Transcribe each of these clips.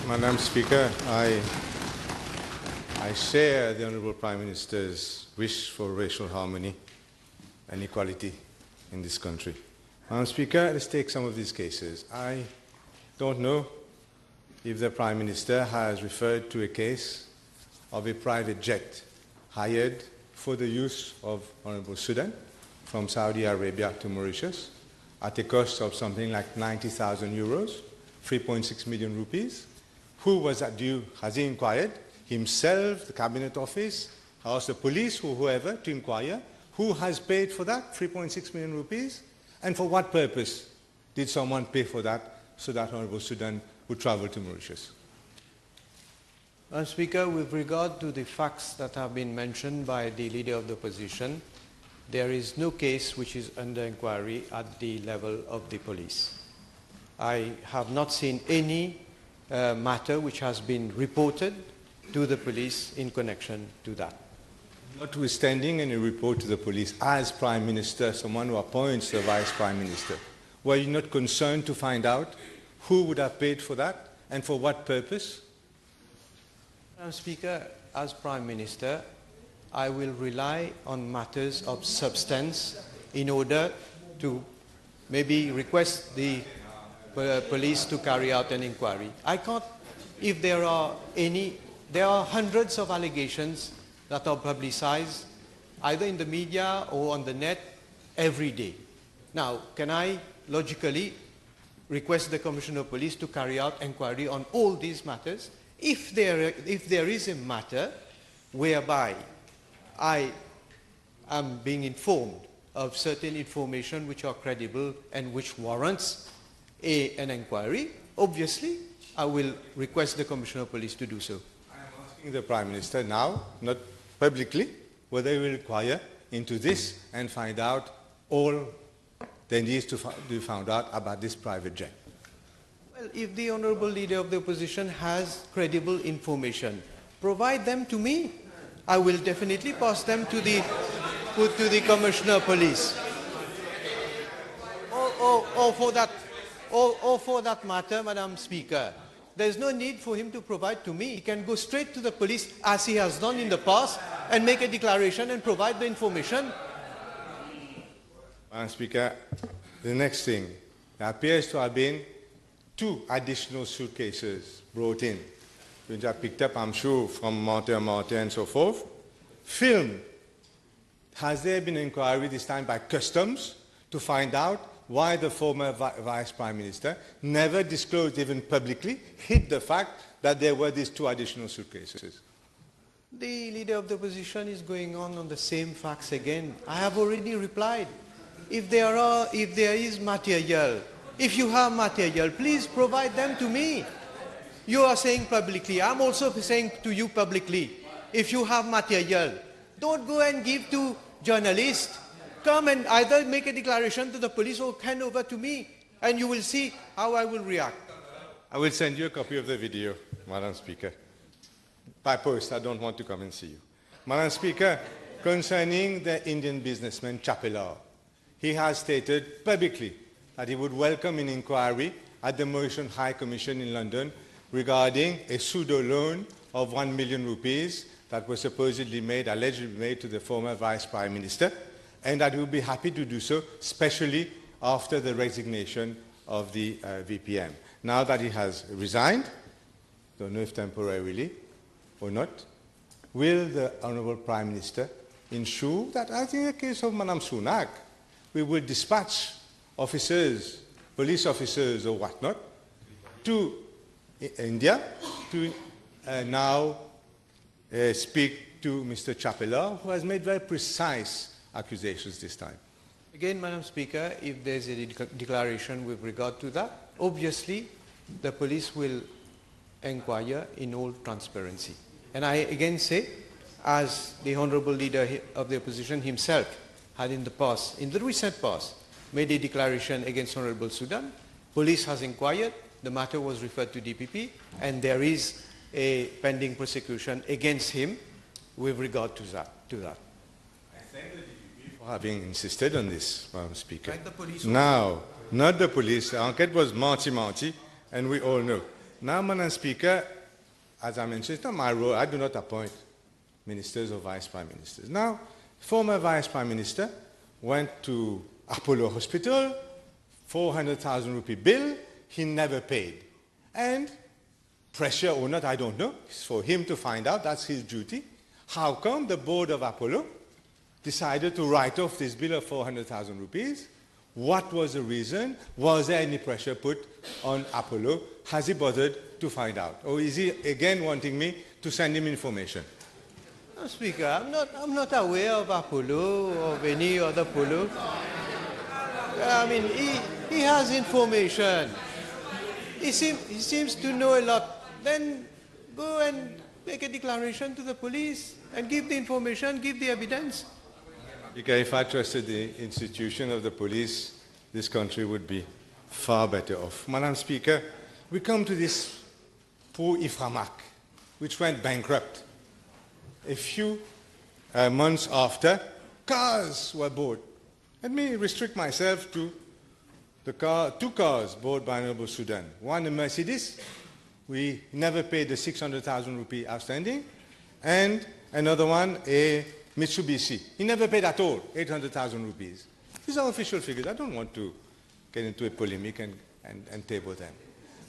Madam Speaker, I share the Honourable Prime Minister's wish for racial harmony and equality in this country. Madam Speaker, let's take some of these cases. I don't know if the Prime Minister has referred to a case of a private jet hired for the use of Honourable Sudan from Saudi Arabia to Mauritius at a cost of something like 90,000 euros, 3.6 million rupees. Who was that due? Has he inquired? Himself, the Cabinet Office, asked the police or whoever to inquire who has paid for that 3.6 million rupees and for what purpose did someone pay for that so that Honourable Sudan would travel to Mauritius? Madam Speaker, with regard to the facts that have been mentioned by the Leader of the Opposition, there is no case which is under inquiry at the level of the police. I have not seen any matter which has been reported to the police in connection to that. Notwithstanding any report to the police, as Prime Minister, someone who appoints the Vice Prime Minister, were you not concerned to find out who would have paid for that and for what purpose? Madam Speaker, as Prime Minister, I will rely on matters of substance in order to maybe request the police to carry out an inquiry. I can't, if there are hundreds of allegations that are publicized either in the media or on the net every day. Now, can I logically request the Commissioner of Police to carry out inquiry on all these matters? If there is a matter whereby I am being informed of certain information which are credible and which warrants an inquiry, obviously I will request the Commissioner of Police to do so. I am asking the Prime Minister now, not publicly, whether he will inquire into this and find out all there needs to be found out about this private jet. Well, if the Honourable Leader of the Opposition has credible information, provide them to me. I will definitely pass them to the Commissioner of Police. Or for that matter, Madam Speaker, there is no need for him to provide to me. He can go straight to the police as he has done in the past and make a declaration and provide the information. Madam Speaker, the next thing, there appears to have been 2 additional suitcases brought in, which are picked up, I'm sure, from Monte and so forth, filmed. Has there been an inquiry this time by Customs to find out why the former Vice Prime Minister never disclosed even publicly, hid the fact that there were these 2 additional suitcases? The Leader of the Opposition is going on the same facts again. I have already replied. If there is material, if you have material, please provide them to me. You are saying publicly. I'm also saying to you publicly, if you have material, don't go and give to journalists. Come and either make a declaration to the police or hand over to me, and you will see how I will react. I will send you a copy of the video, Madam Speaker. By post, I don't want to come and see you. Madam Speaker, concerning the Indian businessman Chapela, he has stated publicly that he would welcome an inquiry at the Mauritian High Commission in London regarding a pseudo loan of 1 million rupees that was supposedly allegedly made to the former Vice Prime Minister, and that he would be happy to do so, especially after the resignation of the VPM. Now that he has resigned, don't know if temporarily or not, will the Honourable Prime Minister ensure that, as in the case of Madam Sunak, we will dispatch officers, police officers or whatnot, to India to now speak to Mr. Chapela, who has made very precise accusations this time? Again, Madam Speaker, if there is a declaration with regard to that, obviously the police will inquire in all transparency. And I again say, as the Honourable Leader of the Opposition himself had in the past, in the recent past, made a declaration against Honourable Sudan, police has inquired, the matter was referred to DPP, and there is a pending prosecution against him with regard to that. I thank the DPP for having insisted on this, Madam Speaker. Like the police now, not the police. The enquête was Marty, and we all know. Now, Madam Speaker, as I mentioned, it's not my role. I do not appoint ministers or vice prime ministers. Now, former vice prime minister went to Apollo Hospital, 400,000 rupee bill, he never paid. And pressure or not, I don't know. It's for him to find out. That's his duty. How come the board of Apollo decided to write off this bill of 400,000 rupees? What was the reason? Was there any pressure put on Apollo? Has he bothered to find out? Or is he again wanting me to send him information? No, Speaker, I'm not aware of Apollo or of any other Apollo. I mean, he has information. He seems to know a lot. Then go and make a declaration to the police and give the information, give the evidence. Because if I trusted the institution of the police, this country would be far better off. Madam Speaker, we come to this poor Iframac, which went bankrupt. A few months after, cars were bought. Let me restrict myself to the two cars bought by Honorable Sudan. One, a Mercedes. We never paid the 600,000 rupee outstanding. And another one, a Mitsubishi. He never paid at all, 800,000 rupees. These are official figures. I don't want to get into a polemic and table them.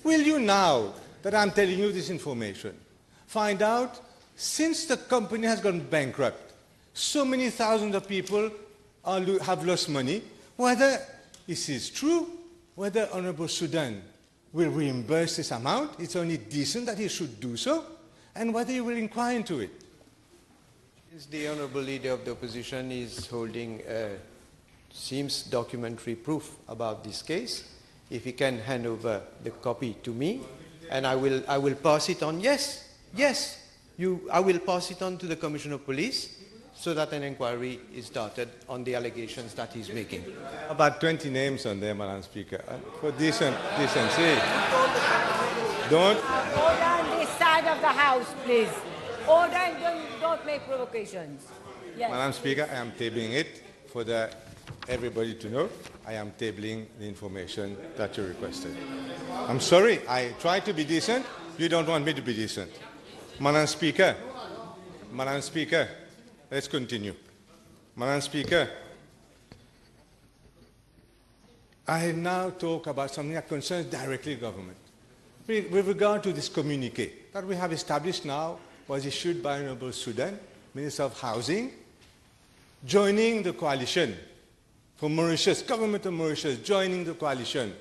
Will you now, that I'm telling you this information, find out, since the company has gone bankrupt, so many thousands of people have lost money, whether this is true, whether Honorable Sudan will reimburse this amount, it's only decent that he should do so, and whether he will inquire into it. Since the Honourable Leader of the Opposition is holding, seems documentary proof about this case, if he can hand over the copy to me, and I will pass it on. Yes, I will pass it on to the Commissioner of Police so that an inquiry is started on the allegations that he's making. About 20 names on there, Madam Speaker. For decency. Don't. Order on this side of the House, please. Order and don't make provocations. Yes. Madam Speaker, I am tabling it for everybody to know. I am tabling the information that you requested. I'm sorry, I tried to be decent. You don't want me to be decent. Madam Speaker, let's continue. Madam Speaker, I now talk about something that concerns directly government. With regard to this communique that we have established now, was issued by Honorable Sudan, Minister of Housing, joining the coalition for Mauritius, government of Mauritius, joining the coalition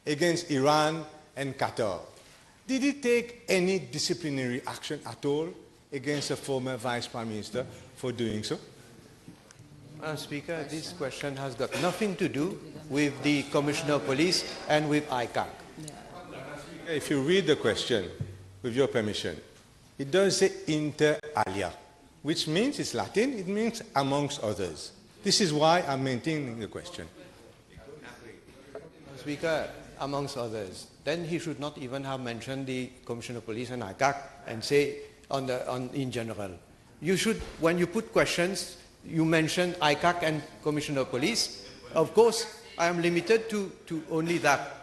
against Iran and Qatar. Did he take any disciplinary action at all against the former Vice Prime Minister for doing so? Madam Speaker, this question has got nothing to do with the Commissioner of Police and with ICAC. If you read the question, with your permission, it does say inter alia, which means, it's Latin, it means amongst others. This is why I'm maintaining the question. Madam Speaker, amongst others, then he should not even have mentioned the Commissioner of Police and ICAC and say in general. You should, when you put questions, you mention ICAC and Commissioner of Police. Of course, I am limited to only that.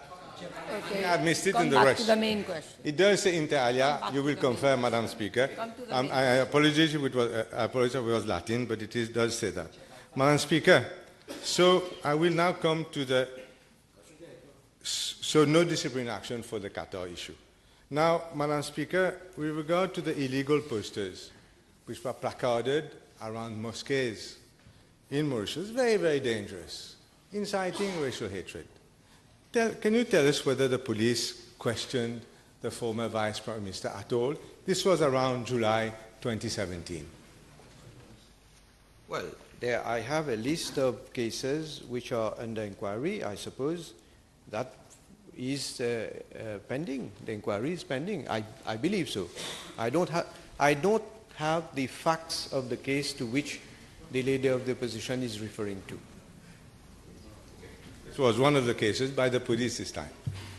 Okay. I missed it Come in the back rest. to the main question. It does say inter alia. You will confirm, Madam Speaker. I apologize if it was Latin, but it does say that. Madam Speaker, so I will now come to the... So no disciplinary action for the Qatar issue. Now, Madam Speaker, with regard to the illegal posters which were placarded around mosques in Mauritius, very, very dangerous, inciting racial hatred. Can you tell us whether the police questioned the former Vice Prime Minister at all? This was around July 2017. Well, I have a list of cases which are under inquiry. I suppose that is pending. The inquiry is pending. I believe so. I don't have the facts of the case to which the Leader of the Opposition is referring to. This was one of the cases by the police this time.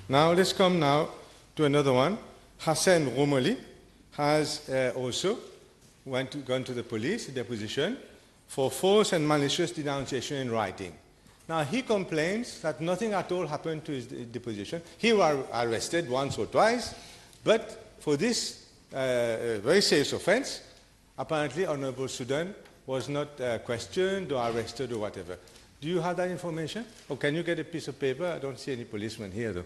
Now let's come now to another one. Ruhomally has also gone to the police deposition for false and malicious denunciation in writing. Now he complains that nothing at all happened to his deposition. He was arrested once or twice, But for this very serious offense, apparently Honorable Soodhun was not questioned or arrested or whatever. Do you have that information? Or can you get a piece of paper? I don't see any policemen here, though.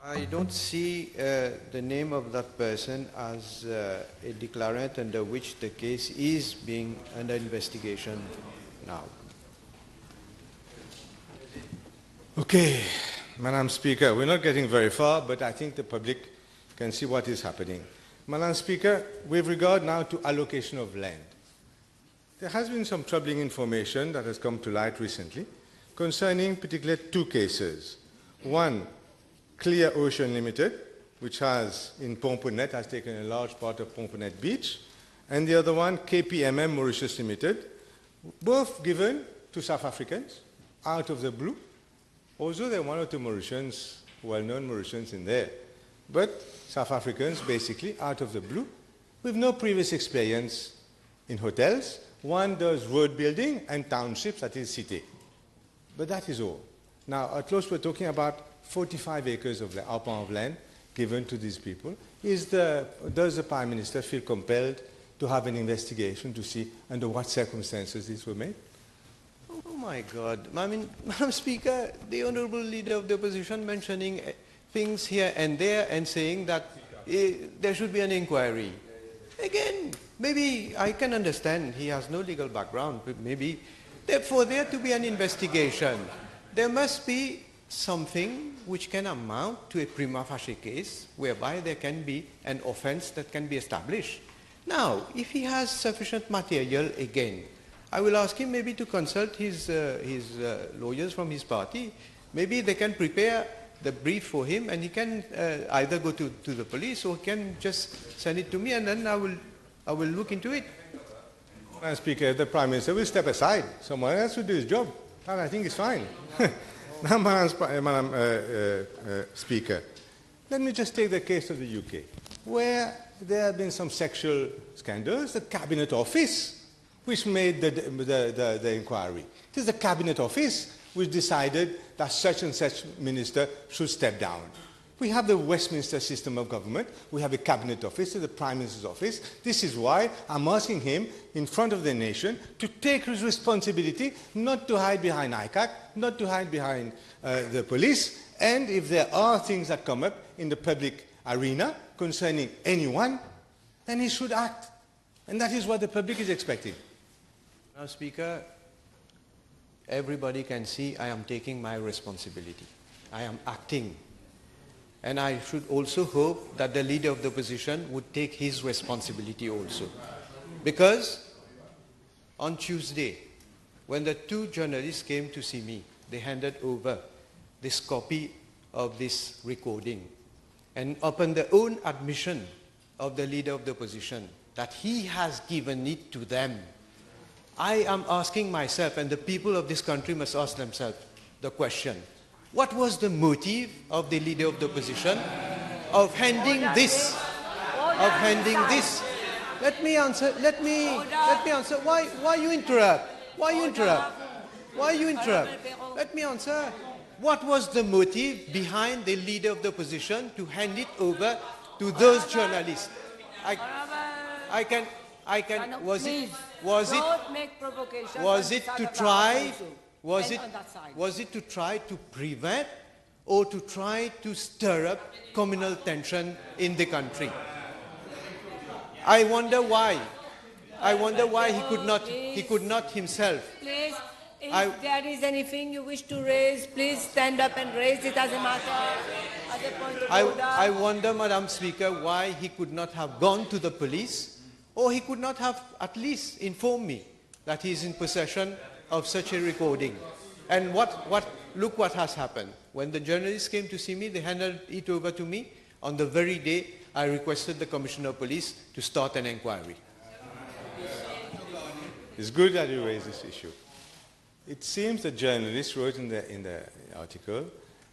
I don't see the name of that person as a declarant under which the case is being under investigation now. Okay, Madam Speaker, we're not getting very far, but I think the public can see what is happening. Madam Speaker, with regard now to allocation of land, there has been some troubling information that has come to light recently concerning particularly two cases. One, Clear Ocean Limited, which has, in Pomponet, has taken a large part of Pomponet Beach, and the other one, KPMM Mauritius Limited, both given to South Africans out of the blue. Also, there are one or two Mauritians, well-known Mauritians in there, but South Africans basically out of the blue with no previous experience in hotels. One does road building and townships, that is cité. But that is all. Now, at most we're talking about 45 acres of land given to these people. Does the Prime Minister feel compelled to have an investigation to see under what circumstances these were made? Oh my God. I mean, Madam Speaker, the Honourable Leader of the Opposition mentioning things here and there and saying that there should be an inquiry. Again, maybe I can understand he has no legal background, but maybe for there to be an investigation, there must be something which can amount to a prima facie case whereby there can be an offence that can be established. Now, if he has sufficient material, again, I will ask him maybe to consult his lawyers from his party. Maybe they can prepare the brief for him and he can either go to the police or he can just send it to me and then I will look into it. Madam Speaker, the Prime Minister will step aside. Someone else will do his job. And I think it's fine. Now, Madam Speaker, let me just take the case of the UK, where there have been some sexual scandals. The Cabinet Office, which made the inquiry. It is the Cabinet Office which decided that such and such minister should step down. We have the Westminster system of government. We have a Cabinet Office, the Prime Minister's office. This is why I'm asking him in front of the nation to take his responsibility, not to hide behind ICAC, not to hide behind the police, and if there are things that come up in the public arena concerning anyone, then he should act. And that is what the public is expecting. Now, Speaker, everybody can see I am taking my responsibility. I am acting. And I should also hope that the Leader of the Opposition would take his responsibility also. Because on Tuesday, when the two journalists came to see me, they handed over this copy of this recording. And upon the own admission of the Leader of the Opposition that he has given it to them, I am asking myself, and the people of this country must ask themselves the question, what was the motive of the Leader of the Opposition of handing this? Let me answer. Why you interrupt? Let me answer. What was the motive behind the Leader of the Opposition to hand it over to those journalists? Was it to try to prevent or to try to stir up communal tension in the country? I wonder why. He could not himself. Please, if there is anything you wish to raise, please stand up and raise it as a matter, as a point of order. I wonder, Madam Speaker, why he could not have gone to the police, or he could not have at least informed me that he is in possession of such a recording. And look what has happened. When the journalists came to see me, they handed it over to me. On the very day, I requested the Commissioner of Police to start an inquiry. It's good that you raise this issue. It seems the journalist wrote in the article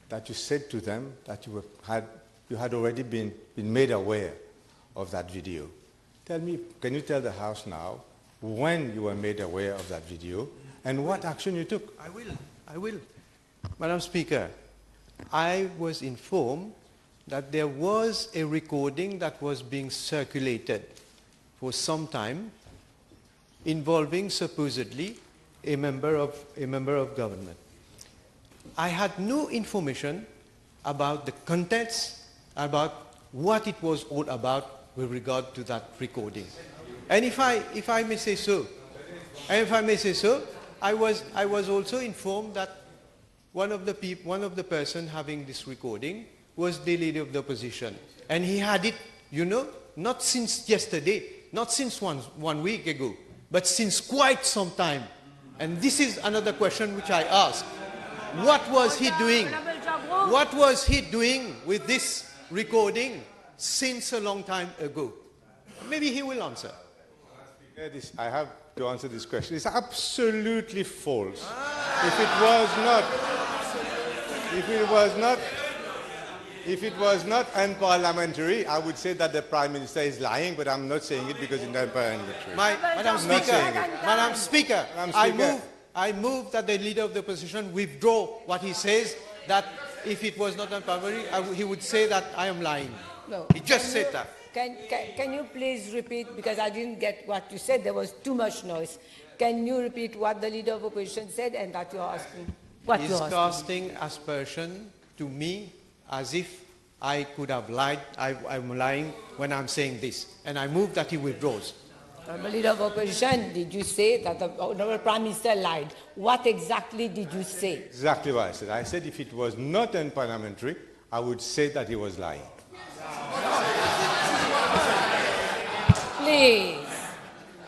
that you said to them that you had already been made aware of that video. Tell me, can you tell the House now when you were made aware of that video and what action you took? I will. Madam Speaker, I was informed that there was a recording that was being circulated for some time involving supposedly a member of government. I had no information about the contents, about what it was all about with regard to that recording. And if I may say so, I was also informed that one of the person having this recording was the leader of the opposition, and he had it, not since yesterday, not since one week ago, but since quite some time. And this is another question which I ask: what was he doing? What was he doing with this recording since a long time ago? Maybe he will answer. I have to answer this question. It's absolutely false. If it was not unparliamentary, I would say that the Prime Minister is lying, but I'm not saying it because it's unparliamentary. Madam Speaker, I move that the Leader of the Opposition withdraw what he says, that if it was not unparliamentary, he would say that I am lying. No. He just said that. Can you please repeat, because I didn't get what you said, there was too much noise. Can you repeat what the Leader of Opposition said and that you're asking? He's casting aspersion to me as if I could have lied. I'm lying when I'm saying this. And I move that he withdraws. The Leader of Opposition, did you say that the Honourable Prime Minister lied? What exactly did you say? Exactly what I said. I said if it was not unparliamentary, I would say that he was lying. Please,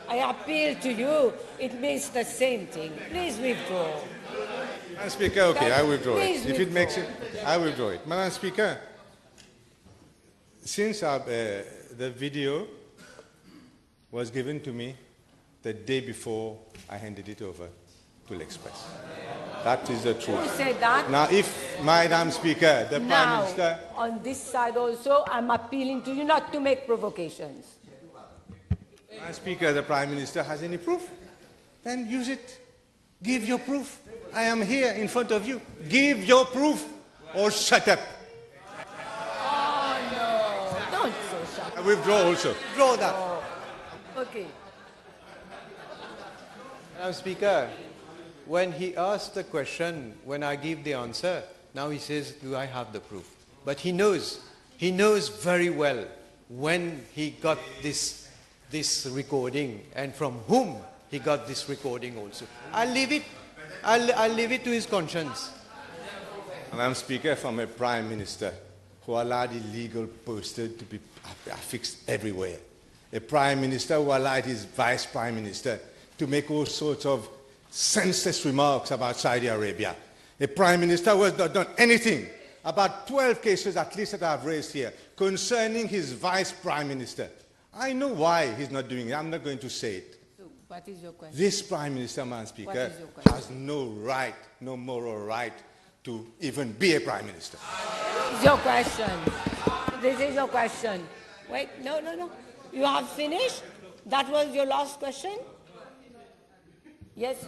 I appeal to you. It means the same thing. Please withdraw. Madam Speaker, okay, I withdraw it. If it makes it, I withdraw it. Madam Speaker, since the video was given to me the day before I handed it over to l'Express. That is the truth. Who said that? Now, if, Madam Speaker, the Prime Minister... on this side also, I'm appealing to you not to make provocations. Madam Speaker, the Prime Minister has any proof? Then use it. Give your proof. I am here in front of you. Give your proof or shut up. Oh, no. Don't say shut up. I withdraw also. Withdraw that. Oh. Okay. Madam Speaker, when he asked the question, when I give the answer, now he says, do I have the proof? But he knows very well when he got this recording and from whom he got this recording also. I'll leave it to his conscience. Madam Speaker, from a Prime Minister who allowed illegal posters to be affixed everywhere. A Prime Minister who allowed his Vice Prime Minister to make all sorts of senseless remarks about Saudi Arabia. A Prime Minister who has not done anything about 12 cases at least that I have raised here concerning his Vice Prime Minister. I know why he's not doing it. I'm not going to say it. So, what is your question? This Prime Minister, Madam Speaker, has no right, no moral right to even be a Prime Minister. This is your question. This is your question. Wait, no. You have finished? That was your last question? Yes?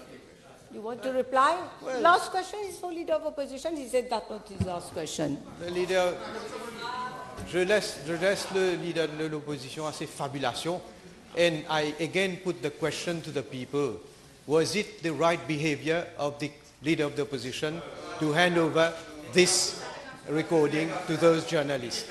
You want to reply? Well, last question is for Leader of Opposition. He said that was his last question. Le leader, je laisse le leader de l'opposition à ses fabulations. And I again put the question to the people. Was it the right behavior of the leader of the opposition to hand over this recording to those journalists?